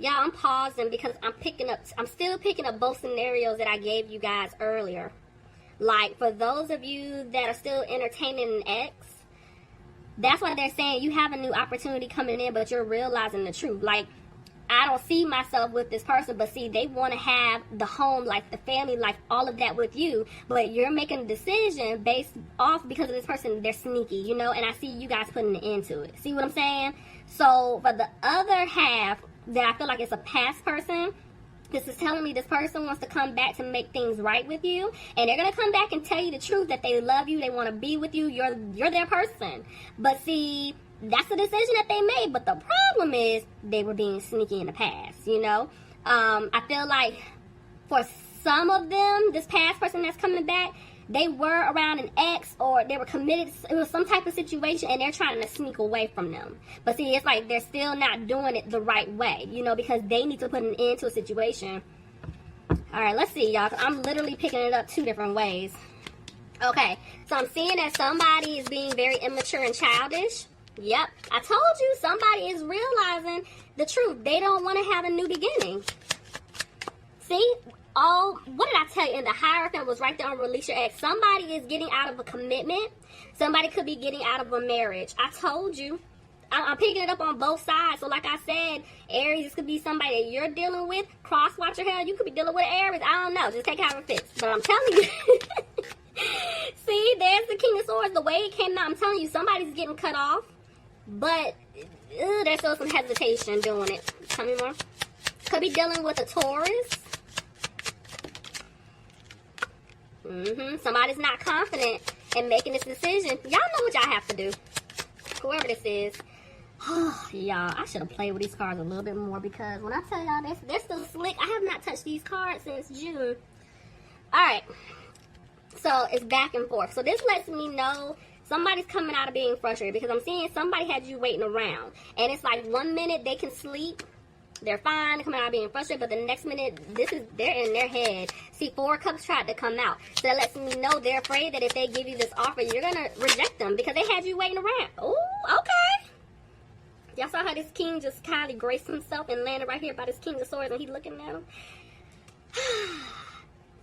Y'all, I'm pausing because I'm still picking up both scenarios that I gave you guys earlier. Like, for those of you that are still entertaining an ex, that's what they're saying. You have a new opportunity coming in, but you're realizing the truth. Like, I don't see myself with this person, but see, they want to have the home life, the family life, all of that with you, but you're making a decision based off because of this person. They're sneaky, you know, and I see you guys putting an end to it. See what I'm saying? So for the other half that I feel like it's a past person, this is telling me this person wants to come back to make things right with you, and they're going to come back and tell you the truth, that they love you, they want to be with you, you're their person. But see, that's the decision that they made, but the problem is they were being sneaky in the past, you know? I feel like for some of them, this past person that's coming back, they were around an ex, or they were committed. It was some type of situation, and they're trying to sneak away from them. But see, it's like they're still not doing it the right way, you know, because they need to put an end to a situation. All right, let's see, y'all. I'm literally picking it up 2 different ways. Okay, so I'm seeing that somebody is being very immature and childish. Yep, I told you, somebody is realizing the truth. They don't want to have a new beginning. See? What did I tell you? In the Hierophant was right there on release your ex. Somebody is getting out of a commitment. Somebody could be getting out of a marriage. I told you. I'm picking it up on both sides. So like I said, Aries, this could be somebody that you're dealing with. Cross-watcher, hell, you could be dealing with Aries. I don't know. Just take how it fits. But I'm telling you. See, there's the King of Swords. The way it came out, I'm telling you, somebody's getting cut off. But there's still some hesitation doing it. Tell me more. Could be dealing with a Taurus. Somebody's not confident in making this decision. Y'all know what y'all have to do. Whoever this is. Y'all, I should have played with these cards a little bit more, because when I tell y'all they're still slick. I have not touched these cards since June. Alright. So, it's back and forth. So, this lets me know somebody's coming out of being frustrated, because I'm seeing somebody had you waiting around. And it's like 1 minute they can sleep. They're fine, coming out being frustrated, but the next minute, they're in their head. See, 4 Cups tried to come out. So that lets me know they're afraid that if they give you this offer, you're going to reject them because they had you waiting around. Oh, okay. Y'all saw how this king just kindly graced himself and landed right here by this King of Swords, and he's looking at him.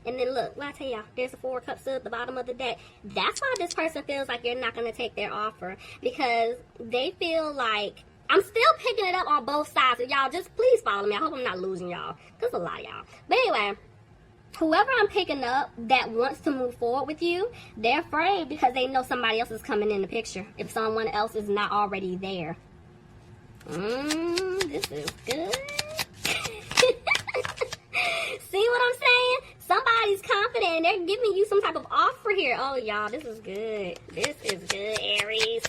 And then look, what I tell y'all, there's the 4 Cups at the bottom of the deck. That's why this person feels like you're not going to take their offer, because they feel like, I'm still picking it up on both sides. So y'all, just please follow me. I hope I'm not losing y'all. There's a lot of y'all. But anyway, whoever I'm picking up that wants to move forward with you, they're afraid because they know somebody else is coming in the picture. If someone else is not already there. This is good. See what I'm saying? Somebody's confident and they're giving you some type of offer here. Oh, y'all, this is good. This is good, Aries.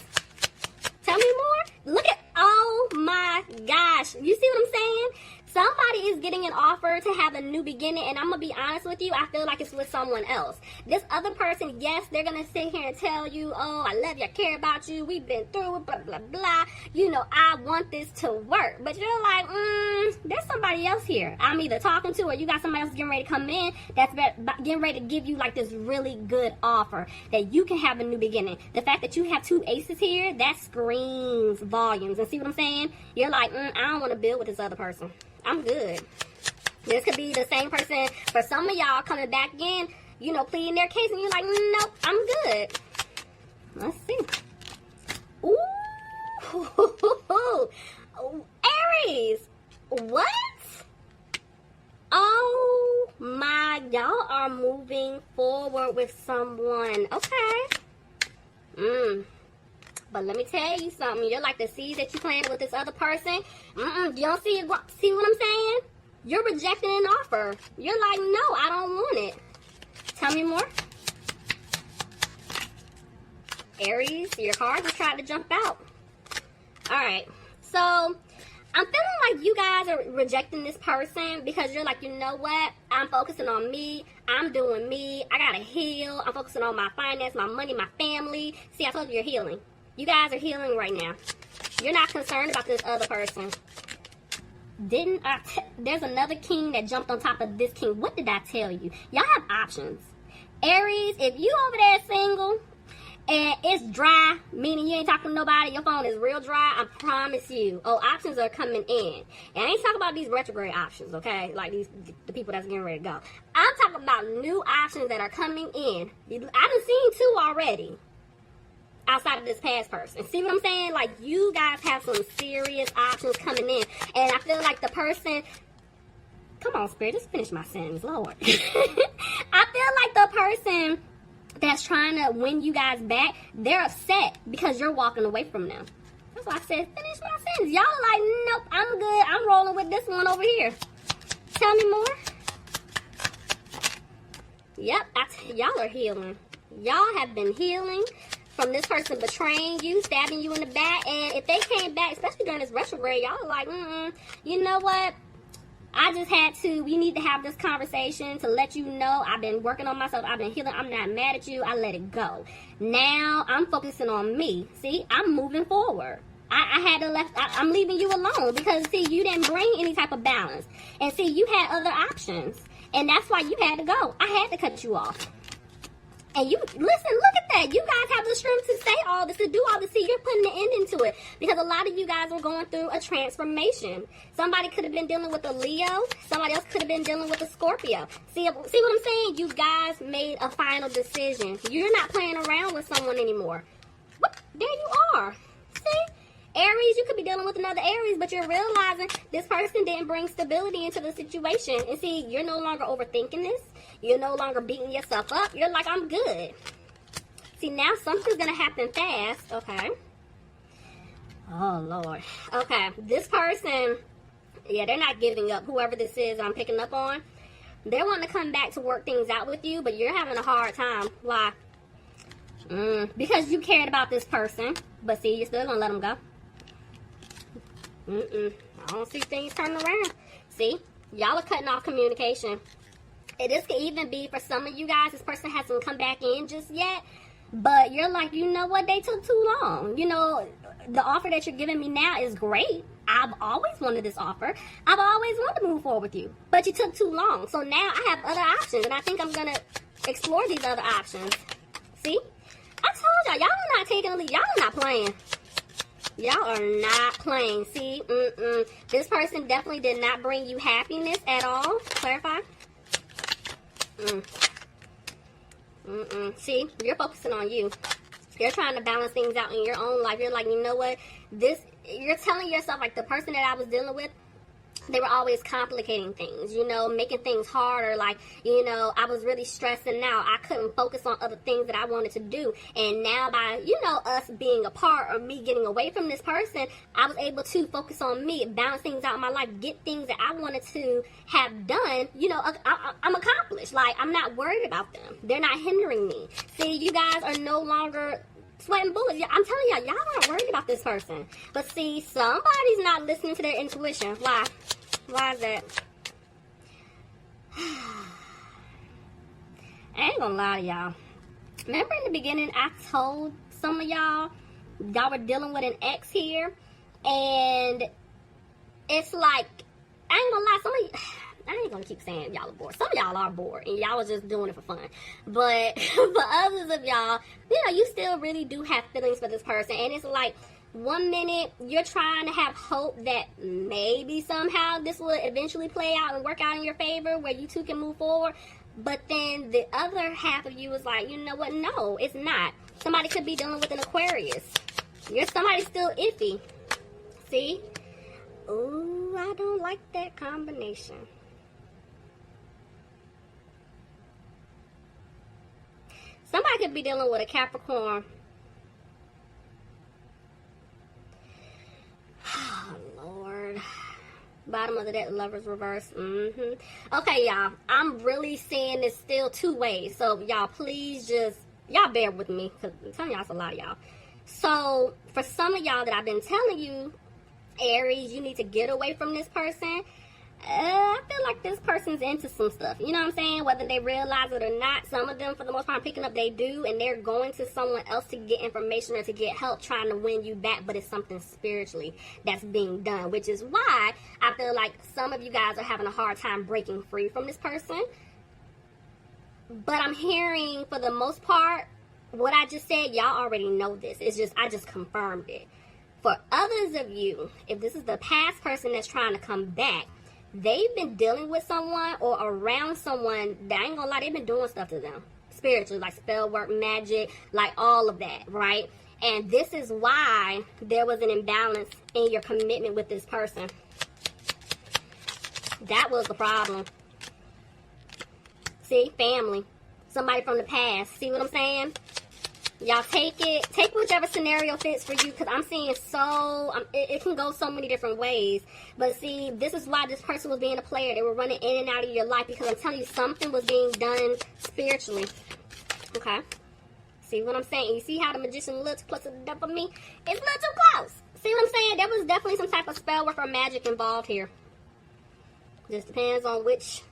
Tell me more. Look at, oh my gosh. You see what I'm saying? Somebody is getting an offer to have a new beginning, and I'm going to be honest with you, I feel like it's with someone else. This other person, yes, they're going to sit here and tell you, oh, I love you, I care about you, we've been through it, blah, blah, blah. You know, I want this to work. But you're like, there's somebody else here I'm either talking to, or you got somebody else getting ready to come in that's getting ready to give you like this really good offer that you can have a new beginning. The fact that you have 2 aces here, that screams volumes. And see what I'm saying? You're like, I don't want to build with this other person. I'm good. This could be the same person for some of y'all coming back in, you know, pleading their case, and you're like, nope, I'm good. Let's see. Ooh. Aries. What? Oh my, y'all are moving forward with someone. Okay. But let me tell you something. You're like the seed that you planted with this other person. You don't see it. See what I'm saying? You're rejecting an offer. You're like, no, I don't want it. Tell me more. Aries, your cards are trying to jump out. All right. So, I'm feeling like you guys are rejecting this person because you're like, you know what? I'm focusing on me. I'm doing me. I got to heal. I'm focusing on my finance, my money, my family. See, I told you you're healing. You guys are healing right now. You're not concerned about this other person. There's another king that jumped on top of this king. What did I tell you? Y'all have options. Aries, if you over there single and it's dry, meaning you ain't talking to nobody, your phone is real dry, I promise you, options are coming in. And I ain't talking about these retrograde options, okay? Like the people that's getting ready to go. I'm talking about new options that are coming in. I done seen 2 already outside of this past person. See what I'm saying? Like, you guys have some serious options coming in. And I feel like the person... Come on, Spirit, just finish my sentence, Lord. I feel like the person that's trying to win you guys back, they're upset because you're walking away from them. That's why I said, finish my sentence. Y'all are like, nope, I'm good. I'm rolling with this one over here. Tell me more. Yep, y'all are healing. Y'all have been healing from this person betraying you, stabbing you in the back. And if they came back, especially during this retrograde, y'all are like, you know what? I just had to, we need to have this conversation to let you know I've been working on myself. I've been healing. I'm not mad at you. I let it go. Now I'm focusing on me. See, I'm moving forward. I'm leaving you alone because, see, you didn't bring any type of balance. And, see, you had other options. And that's why you had to go. I had to cut you off. And you, listen, look at that. You guys have the strength to say all this, to do all this. See, you're putting the end into it. Because a lot of you guys were going through a transformation. Somebody could have been dealing with a Leo. Somebody else could have been dealing with a Scorpio. See what I'm saying? You guys made a final decision. You're not playing around with someone anymore. What? There you are. See? Aries, you could be dealing with another Aries, but you're realizing this person didn't bring stability into the situation. And see, you're no longer overthinking this. You're no longer beating yourself up. You're like, I'm good. See, now something's going to happen fast. Okay. Oh, Lord. Okay. This person, yeah, they're not giving up. Whoever this is I'm picking up on, they're wanting to come back to work things out with you, but you're having a hard time. Why? Because you cared about this person, but see, you're still going to let them go. I don't see things turning around. See, y'all are cutting off communication. And this could even be for some of you guys, this person hasn't come back in just yet. But you're like, you know what? They took too long. You know, the offer that you're giving me now is great. I've always wanted this offer. I've always wanted to move forward with you. But you took too long. So now I have other options. And I think I'm going to explore these other options. See? I told y'all are not taking a lead. Y'all are not playing. Y'all are not playing. See? This person definitely did not bring you happiness at all. Clarify. See? You're focusing on you. You're trying to balance things out in your own life. You're like, you know what? You're telling yourself, like, the person that I was dealing with, they were always complicating things, you know, making things harder. Like, you know, I was really stressing out. I couldn't focus on other things that I wanted to do. And now by, you know, us being apart or me getting away from this person, I was able to focus on me, balance things out in my life, get things that I wanted to have done. You know, I'm accomplished. Like, I'm not worried about them. They're not hindering me. See, you guys are no longer sweating bullets. I'm telling y'all aren't worried about this person. But see, somebody's not listening to their intuition. Why? Why is that? I ain't gonna lie to y'all. Remember in the beginning, I told some of y'all were dealing with an ex here, and it's like, I ain't gonna lie, some of you, I ain't gonna keep saying y'all are bored. Some of y'all are bored, and y'all are just doing it for fun. But for others of y'all, you know, you still really do have feelings for this person, and it's like, one minute you're trying to have hope that maybe somehow this will eventually play out and work out in your favor where you two can move forward, but then the other half of you is like, you know what, no, it's not. Somebody could be dealing with an Aquarius. Somebody's still iffy. See? Ooh, I don't like that combination. Somebody could be dealing with a Capricorn. Oh, Lord. Bottom of the deck, Lovers reverse. Okay, y'all. I'm really seeing this still two ways. So, y'all, please just, y'all bear with me. Because I'm telling y'all, it's a lot of y'all. So, for some of y'all that I've been telling you, Aries, you need to get away from this person. I feel like this person's into some stuff. You know what I'm saying? Whether they realize it or not, some of them, for the most part, I'm picking up, they do. And they're going to someone else to get information or to get help trying to win you back. But it's something spiritually that's being done. Which is why I feel like some of you guys are having a hard time breaking free from this person. But I'm hearing, for the most part, what I just said, y'all already know this. It's just, I just confirmed it. For others of you, if this is the past person that's trying to come back, they've been dealing with someone or around someone that, I ain't gonna lie, they've been doing stuff to them. Spiritually, like spell work, magic, like all of that, right? And this is why there was an imbalance in your commitment with this person. That was the problem. See, family. Somebody from the past. See what I'm saying? Y'all take it. Take whichever scenario fits for you, because I'm seeing it can go so many different ways. But see, this is why this person was being a player. They were running in and out of your life, because I'm telling you, something was being done spiritually. Okay? See what I'm saying? You see how the magician looks plus the dopamine? It's not too close. See what I'm saying? There was definitely some type of spell work or magic involved here. Just depends on which.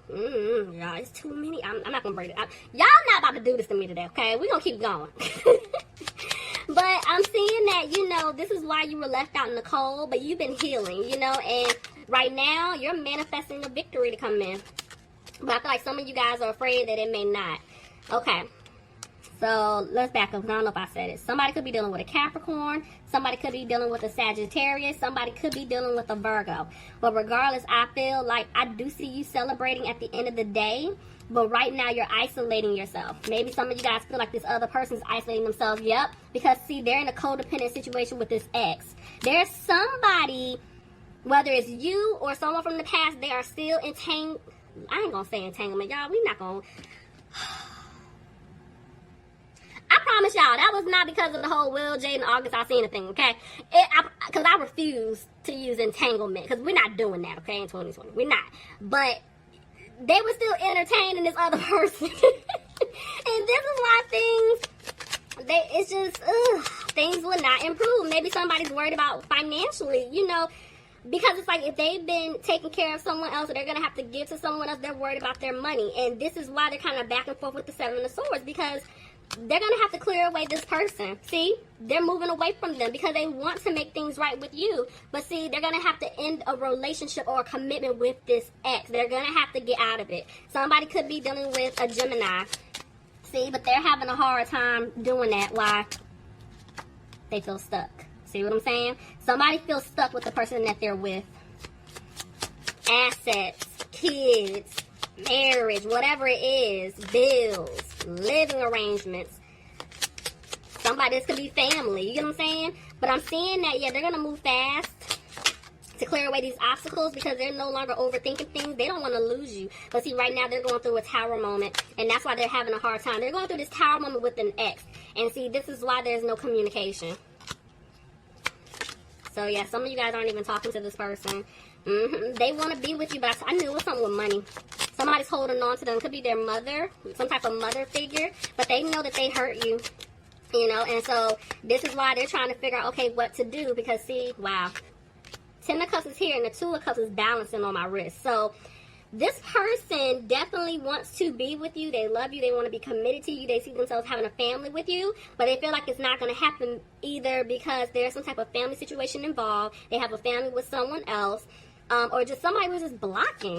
Y'all, it's too many. I'm not gonna break it up. Y'all not about to do this to me today, okay? We're gonna keep going. But I'm seeing that, you know, this is why you were left out in the cold, but you've been healing, you know, and right now you're manifesting a victory to come in. But I feel like some of you guys are afraid that it may not. Okay. So let's back up. I don't know if I said it. Somebody could be dealing with a Capricorn. Somebody could be dealing with a Sagittarius. Somebody could be dealing with a Virgo. But regardless, I feel like I do see you celebrating at the end of the day. But right now, you're isolating yourself. Maybe some of you guys feel like this other person's isolating themselves. Yep. Because, see, they're in a codependent situation with this ex. There's somebody, whether it's you or someone from the past, they are still entangled. I ain't going to say entanglement, y'all. We not going to. I promise y'all, that was not because of the whole Will, Jade, and August I seen a thing, okay? Because I refuse to use entanglement, because we're not doing that, okay, in 2020. We're not. But they were still entertaining this other person. And this is why things will not improve. Maybe somebody's worried about financially, you know, because it's like if they've been taking care of someone else or they're going to have to give to someone else, they're worried about their money. And this is why they're kind of back and forth with the Seven of Swords, because they're going to have to clear away this person. See, they're moving away from them because they want to make things right with you. But see, they're going to have to end a relationship or a commitment with this ex. They're going to have to get out of it. Somebody could be dealing with a Gemini. See, but they're having a hard time doing that. Why? They feel stuck. See what I'm saying? Somebody feels stuck with the person that they're with. Assets, kids, marriage, whatever it is, bills, living arrangements. Somebody, this could be family, you get what I'm saying? But I'm seeing that, yeah, they're going to move fast to clear away these obstacles because they're no longer overthinking things. They don't want to lose you. But see, right now they're going through a tower moment, and that's why they're having a hard time. They're going through this tower moment with an ex. And see, this is why there's no communication. So yeah, some of you guys aren't even talking to this person. They want to be with you, but I knew it was something with money. Somebody's holding on to them. Could be their mother, some type of mother figure, but they know that they hurt you, you know, and so this is why they're trying to figure out, okay, what to do, because see, wow, 10 of Cups is here, and the 2 of Cups is balancing on my wrist. So this person definitely wants to be with you. They love you. They want to be committed to you. They see themselves having a family with you, but they feel like it's not going to happen either because there's some type of family situation involved. They have a family with someone else, or just somebody who's just blocking.